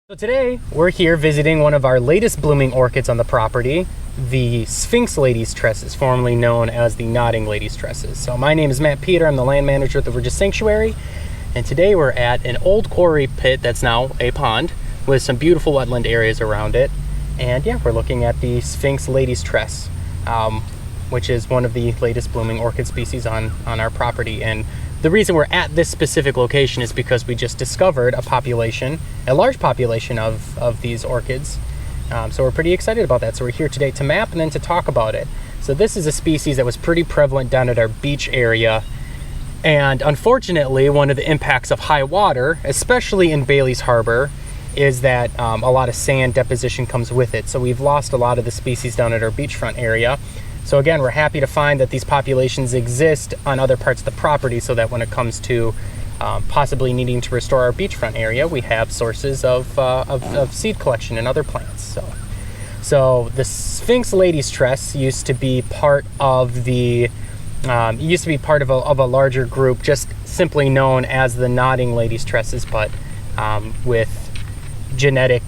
So today we're here visiting one of our latest blooming orchids on the property, the Sphinx Ladies Tresses, formerly known as the Nodding Ladies Tresses. So my name is Matt Peter, I'm the land manager at the Orchid Sanctuary, and today we're at an old quarry pit that's now a pond with some beautiful wetland areas around it. And yeah, we're looking at the Sphinx Ladies Tress, which is one of the latest blooming orchid species on our property. And the reason we're at this specific location is because we just discovered a large population of these orchids. So we're pretty excited about that. So we're here today to map and then to talk about it. So this is a species that was pretty prevalent down at our beach area. And unfortunately, one of the impacts of high water, especially in Bailey's Harbor, is that a lot of sand deposition comes with it. So we've lost a lot of the species down at our beachfront area. So again, we're happy to find that these populations exist on other parts of the property, so that when it comes to possibly needing to restore our beachfront area, we have sources of seed collection and other plants. So the Sphinx Ladies Tress used to be part of a larger group, just simply known as the Nodding Ladies Tresses, but with genetic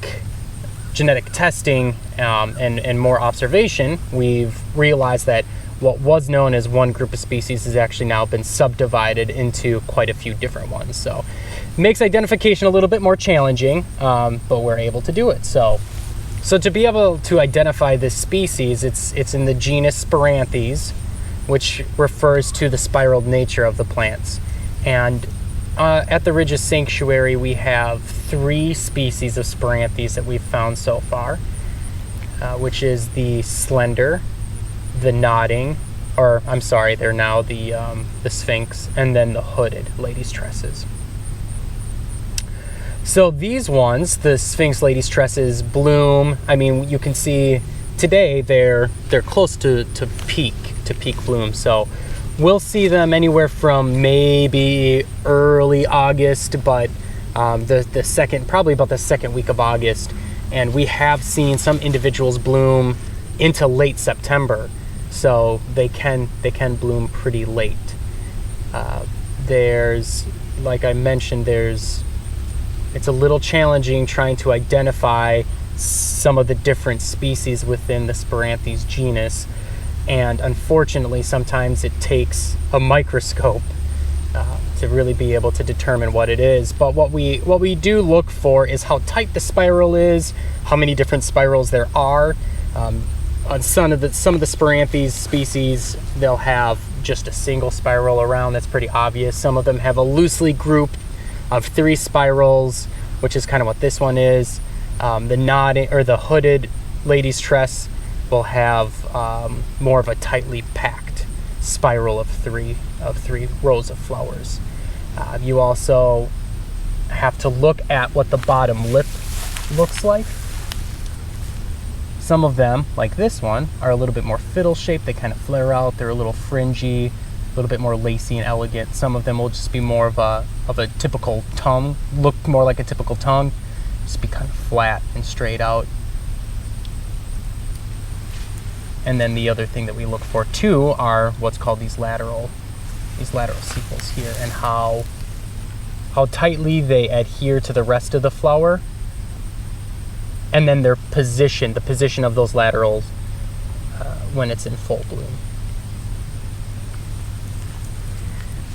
testing and more observation, we've realized that what was known as one group of species has actually now been subdivided into quite a few different ones. So it makes identification a little bit more challenging, but we're able to do it. So to be able to identify this species, it's in the genus Spiranthes, which refers to the spiraled nature of the plants. And at the Orchid Sanctuary, we have 3 species of Spiranthes that we've found so far, which is the slender, the nodding, they're now the Sphinx, and then the hooded Ladies Tresses. So these ones, the Sphinx Ladies Tresses, bloom. I mean, you can see today they're close to peak bloom. So we'll see them anywhere from maybe early August, but probably about the second week of August. And we have seen some individuals bloom into late September, so they can bloom pretty late. Like I mentioned, it's a little challenging trying to identify some of the different species within the Spiranthes genus. And unfortunately, sometimes it takes a microscope to really be able to determine what it is. But what we do look for is how tight the spiral is, how many different spirals there are. On some of the Spiranthes species, they'll have just a single spiral around. That's pretty obvious. Some of them have a loosely grouped of 3 spirals, which is kind of what this one is. The nodding or the hooded Ladies Tress will have more of a tightly packed spiral of three rows of flowers. You also have to look at what the bottom lip looks like. Some of them, like this one, are a little bit more fiddle shaped. They kind of flare out. They're a little fringy, a little bit more lacy and elegant. Some of them will just be more of a typical tongue, look more like a typical tongue, just be kind of flat and straight out. And then the other thing that we look for too are what's called these lateral sepals here, and how tightly they adhere to the rest of the flower, and then their position, the position of those laterals when it's in full bloom.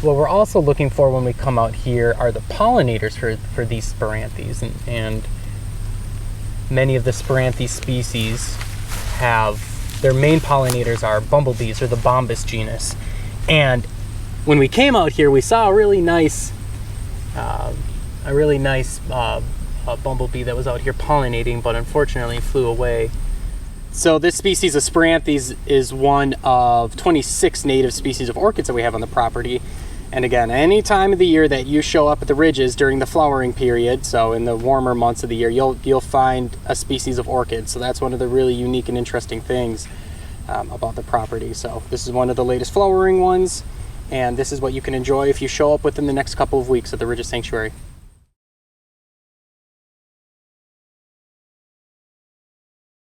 What we're also looking for when we come out here are the pollinators for these Spiranthes, and many of the Spiranthes species their main pollinators are bumblebees, or the bombus genus. And when we came out here, we saw a really nice bumblebee that was out here pollinating, but unfortunately flew away. So this species of Spiranthes is one of 26 native species of orchids that we have on the property. And again, any time of the year that you show up at the ridges during the flowering period, so in the warmer months of the year, you'll find a species of orchid. So that's one of the really unique and interesting things about the property. So this is one of the latest flowering ones, and this is what you can enjoy if you show up within the next couple of weeks at the Orchid Sanctuary.